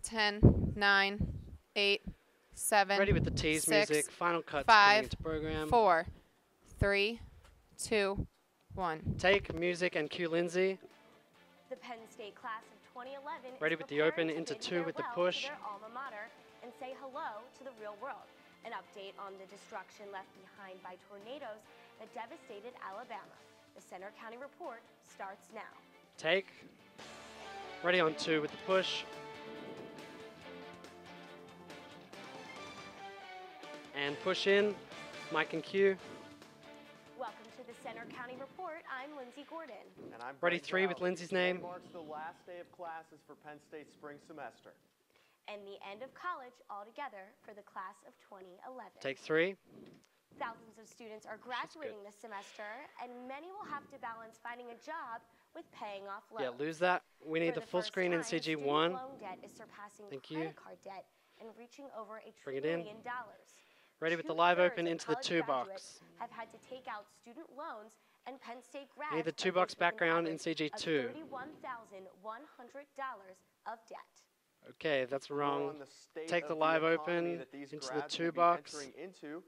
10, 9, 8, 7, Ready with the tease 6, music. Final cuts coming 5, into program. 4, 3, 2, 1. Take music and cue Lindsay. The Penn State class of 2011 Ready is with the open preparing to into bid 2 with the farewell push. to their alma mater and say hello to the real world. An update on the destruction left behind by tornadoes that devastated Alabama. The Center County Report starts now. Take. Ready on 2 with the push. And push in. Mike and cue. Welcome to the Center County Report. I'm Lindsay Gordon. And I'm Ready Greg 3 with Dowd. Lindsay's name. Today marks the last day of classes for Penn State's spring semester. And the end of college altogether for the class of 2011. Take 3. Thousands of students are graduating this semester, and many will have to balance finding a job with paying off loans. Yeah, lose that. We need For the full first screen in time, CG1. student loan debt is surpassing Thank you. credit card debt and reaching over $1 Bring it in. trillion. Ready with the live open Two-thirds of into the college 2 graduates box. have had to take out student loans, and Penn State grads I need the are 2 box faced with an background in average of CG2. $31,100 of debt. Okay, that's More wrong. on the state Take the of live economy open that these into the grads 2 will be box. entering into.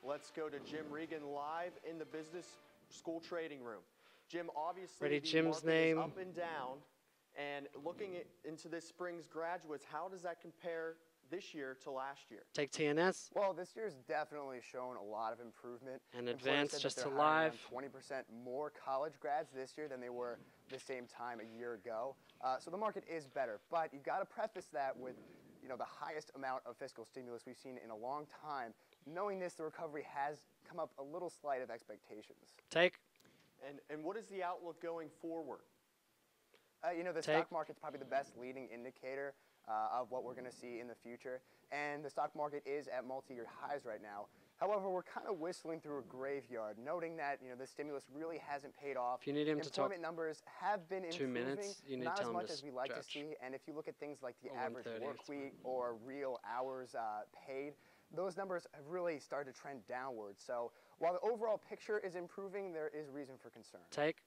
Let's go to Jim Regan live in the business school trading room. Jim, obviously Ready, the Jim's market is name. up and down, and looking into this spring's graduates, how does that compare this year to last year? Take TNS. Well, this year's definitely shown a lot of improvement. And Employers advance said that just they're to hiring live. around 20% more college grads this year than they were the same time a year ago. So the market is better, but you've got to preface that with, the highest amount of fiscal stimulus we've seen in a long time. Knowing this, the recovery has come up a little slight of expectations. Take. And what is the outlook going forward? The stock market's probably the best leading indicator of what we're going to see in the future. And the stock market is at multi-year highs right now. However, we're kind of whistling through a graveyard, noting that the stimulus really hasn't paid off. If you need him to talk Employment numbers have been 2 improving, minutes, you need not to as tell him much to as we like to stretch. see. And if you look at things like the Or average 1:30, work it's week or real hours paid, those numbers have really started to trend downwards. So while the overall picture is improving, there is reason for concern. Take.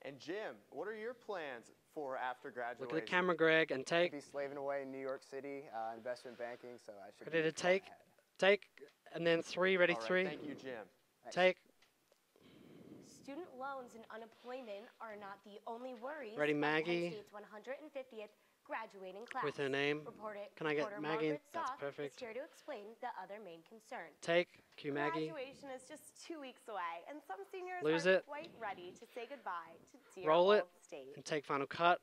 And Jim, what are your plans for after graduation? Look at the camera, Greg, and I'll take. be slaving away in New York City, investment banking, so I should Ready be to take. ahead. Take. And then 3. Ready, All right, 3. thank you, Jim. Take. Student loans and unemployment are not the only worries Ready, of Maggie. Penn State's 150th graduating class. With her name. Can I get Reporter Maggie? Margaret That's Sock perfect. is here to explain the other main concern. Take. Cue Maggie. Graduation is just 2 weeks away, and some seniors Lose aren't it. quite ready to say goodbye to dear Roll old it. state. And take final cut.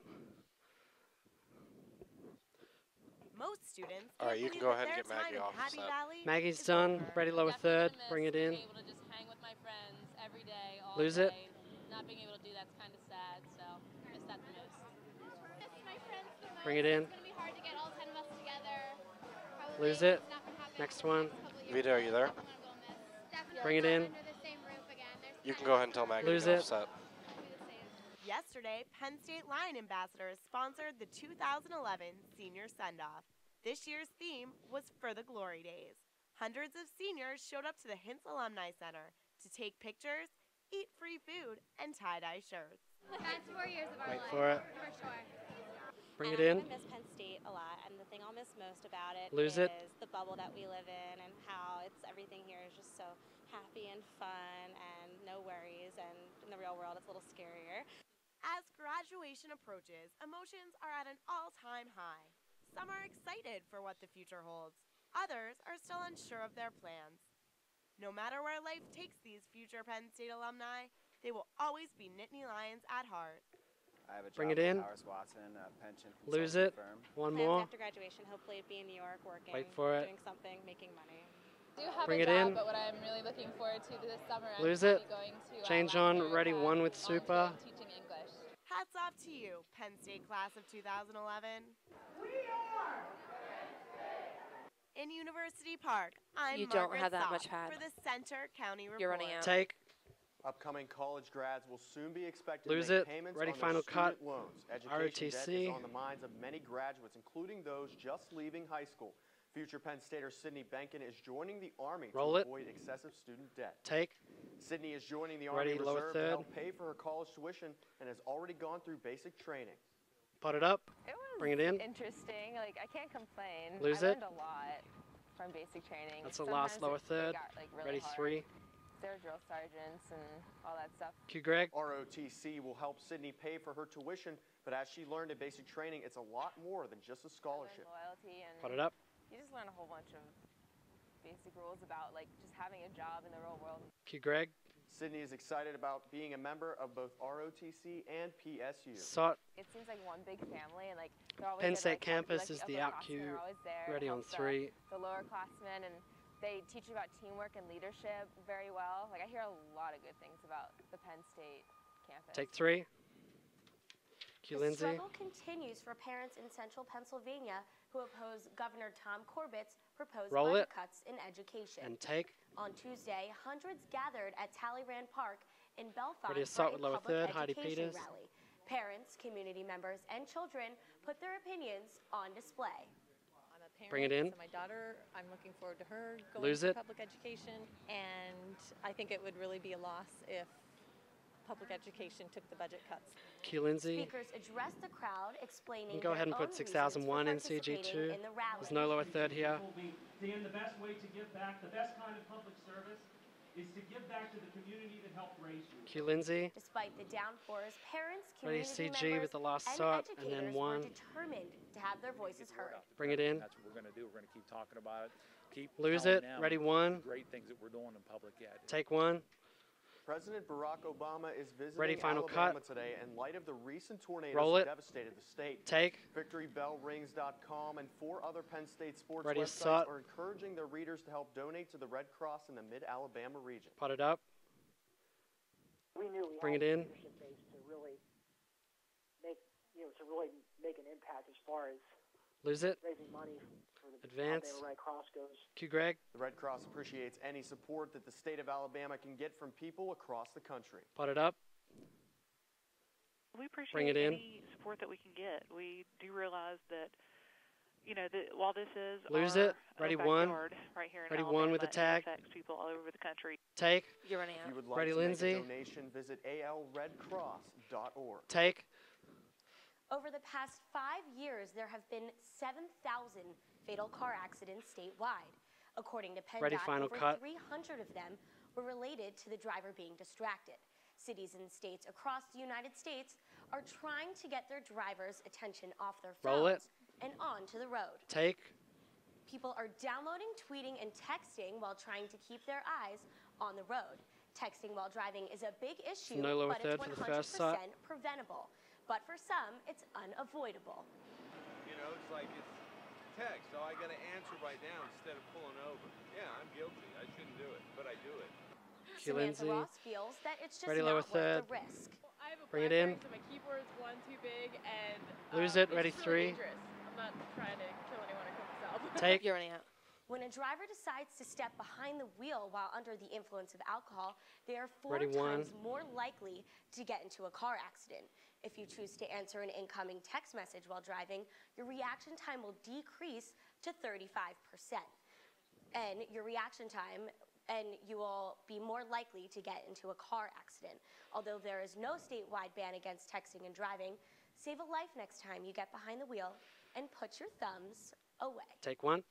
Most students All right, can't you can believe go that ahead and their get Maggie time in off the Happy set. Valley Maggie's is done. over. Ready, lower third. Bring it in. Being able to just hang with my friends every day, all Lose day. it. Not being able to do that's kind of sad, so miss that the most. Miss my friends the most. Bring it in. It's going to be hard to get all 10 of us together. Probably Lose it. it's not gonna happen Next in the one. next couple years. Vita, are you there? That's one we'll miss. Definitely Bring it not in. Under the same roof again. There's You can time go ahead and tell for Maggie Lose to get it. off set. do the same. Yesterday, Penn State Lion Ambassadors sponsored the 2011 Senior Send-Off. This year's theme was For the Glory Days. Hundreds of seniors showed up to the Hints Alumni Center to take pictures, eat free food, and tie-dye shirts. Best 4 years of our Wait life. for it. For sure. Bring And it I'm in. gonna miss Penn State a lot, and the thing I'll miss most about it Lose is it. the bubble that we live in, and how everything here is just so happy and fun, and no worries. And in the real world, it's a little scarier. As graduation approaches, emotions are at an all-time high. Some are excited for what the future holds. Others are still unsure of their plans. No matter where life takes these future Penn State alumni, they will always be Nittany Lions at heart. I have a job Bring it with in. Powers Watson, a pension Lose consulting it. firm. One Plans more. after graduation, hopefully be in New York working, Wait for it. doing something, making money. I do have Bring a it job, in. but what I'm really looking forward to this summer, Lose I'm it. going to Change Latin on. Ready, America, one with Super. volunteering, teaching English. Hats off to you, Penn State class of 2011. In University Park, I'm You don't Margaret have that Sock much time. for the Center County Report. You're running out. Take. Upcoming college grads will soon be expected Lose to make it. payments Ready, on final their cut. student loans. Education debt ROTC. is on the minds of many graduates, including those just leaving high school. Future Penn Stater Sydney Benkin is joining the Army Roll to it. avoid excessive student debt. Take. Sydney is joining the Ready, Army lower Reserve third. to help pay for her college tuition and has already gone through basic training. Put it up. It was Bring it in. interesting. Like, I can't complain. Lose I it. learned a lot from basic training. That's the last lower third. Got, like, really Ready, hard. 3. They're drill sergeants and all that stuff. Cue Greg. ROTC will help Sydney pay for her tuition, but as she learned in basic training, it's a lot more than just a scholarship. Loyalty and Put it up. you just learn a whole bunch of basic rules about like just having a job in the real world. Cue Greg. Sydney is excited about being a member of both ROTC and PSU. Sot. It seems like one big family, and like they're always Penn there to, State like, help you, campus like, is the out cue. upperclassmen are always there to Ready on help 3. The lower classmen, and they teach you about teamwork and leadership very well. Like I hear a lot of good things about the Penn State campus. Take 3. Cue The Lindsay. struggle continues for parents in central Pennsylvania who oppose Governor Tom Corbett's proposed Roll budget it. cuts in education. And take. On Tuesday, hundreds gathered at Talleyrand Park in Belfast Ready to for start a with lower public third, Heidi education Peters. rally. Parents, community members, and children put their opinions on display. I'm a parent, Bring it in. So my daughter, I'm looking forward to her going Lose to it. public education, and I think it would really be a loss if public education took the budget cuts. Cue Lindsay. Speakers addressed the crowd, explaining And go ahead and their put own 6001 in reasons for participating CG2. in the rally. There's no lower third here. Dan, the best way to give back, the best kind of public service is to give back to the community that helped raise you. Cue Lindsay. Despite the downpours, parents, Ready community CG members, with the last and shot, and educators then were 1. determined to have their voices heard. Bring it in. That's what we're going to do. We're going to keep talking about it. Keep Lose telling it. them Ready 1. Great things that we're doing in public ed. Take 1. President Barack Obama is visiting Ready, final Alabama cut. today in light of the recent tornadoes Roll that it. devastated the state. Take. VictoryBellRings.com and 4 other Penn State sports Ready, websites set. are encouraging their readers to help donate to the Red Cross in the Mid-Alabama region. Pot it up. We knew we Bring had it in. a leadership base to really make an impact as far as Lose it. raising money for the Advance. Alabama Red Cross goes. Cue Greg. The Red Cross appreciates any support that the state of Alabama can get from people across the country. Pot it up. We appreciate Bring it in. any support that we can get. We do realize that, that while this is Lose our it. Ready, own 1. backyard right here in Ready, Alabama, 1 with the tag. it affects people all over the country. Take. You're running If out. you would like Ready, to Lindsay. make a donation, visit alredcross.org. Take. Over the past 5 years, there have been 7,000 fatal car accidents statewide. According to PennDOT, Ready, final over cut. 300 of them were related to the driver being distracted. Cities and states across the United States are trying to get their drivers' attention off their Roll it. phones and onto the road. Take. People are downloading, tweeting, and texting while trying to keep their eyes on the road. Texting while driving is a big issue, No lower but it's third for the first shot. 100% preventable. But for some, it's unavoidable. It's like it's text, so I got to answer right now instead of pulling over. Yeah, I'm guilty. I shouldn't do it, but I do it. Cue Samantha Lindsay. Ross feels that it's just Ready, not lower worth third. the risk. I have a Bring it BlackBerry, in. so my keyboard's one too big, and Lose it. it's Ready, just really 3. dangerous. I'm not trying to kill anyone or kill myself. Take. You're running out. When a driver decides to step behind the wheel while under the influence of alcohol, they are 4 Ready, 1. times more likely to get into a car accident. If you choose to answer an incoming text message while driving, your reaction time will decrease to 35%. And your reaction time, and you will be more likely to get into a car accident. Although there is no statewide ban against texting and driving, save a life next time you get behind the wheel and put your thumbs away. Take 1.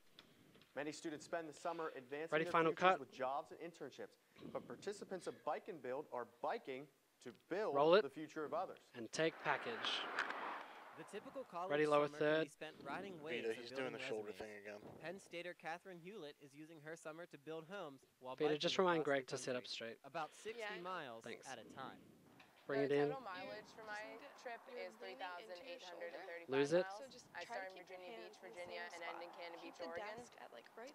Many students spend the summer advancing Ready, their final futures cut. with jobs and internships, but participants of Bike and Build are biking to build Roll it. the future of others. And take package. The typical college Ready, lower summer third. can be spent riding waves Beta, or he's building doing the shoulder resumes. thing again. Penn Stater Catherine Hewlett is using her summer to build homes while Beta, biking just remind across Greg the to sit up country, straight. about 60 miles Thanks. at a time. Bring it in. Total mileage for my trip is 3,835 Lose it. miles. I start in Virginia Beach, Virginia, and end in Cannon Beach, Oregon.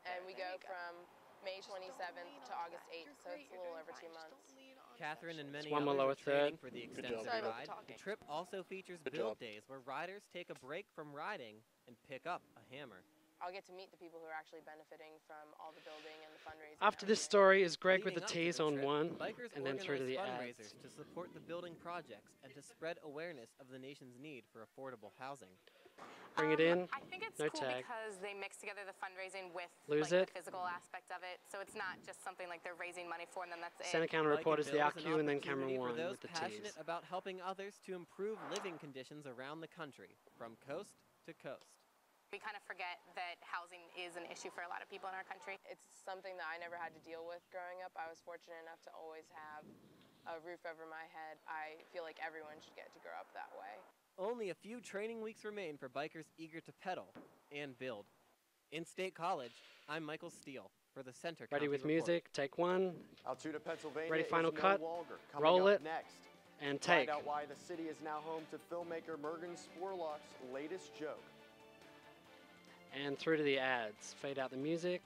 And we go from May 27th to August 8th, so it's a little over 2 months. Catherine and many one more others lower are training third. for the Good extensive job. ride. The trip also features Good build job. days where riders take a break from riding and pick up a hammer. I'll get to meet the people who are actually benefiting from all the building and the fundraising. After this story is Greg with Leading the up to tease the on trip, 1, bikers and then through to the organize ads. fundraisers to support the building projects and to spread awareness of the nation's need for affordable housing. Bring it in. I think it's No cool tag. because they mix together the fundraising with Lose like, it. the physical aspect of it. So it's not just something like they're raising money for and then that's Center it. counter Bike report and is the Bill RQ and then camera opportunity 1 for those with the passionate tease. about helping others to improve living conditions around the country, from coast to coast. We kind of forget that housing is an issue for a lot of people in our country. It's something that I never had to deal with growing up. I was fortunate enough to always have a roof over my head. I feel like everyone should get to grow up that way. Only a few training weeks remain for bikers eager to pedal and build. In State College, I'm Michael Steele for the Center Ready County with Report. music, take one. Altoona, Pennsylvania Ready, final is cut. no longer. Coming Roll up it. next. And Find take. out why the city is now home to filmmaker Mergen Sporlock's latest joke. And through to the ads. Fade out the music.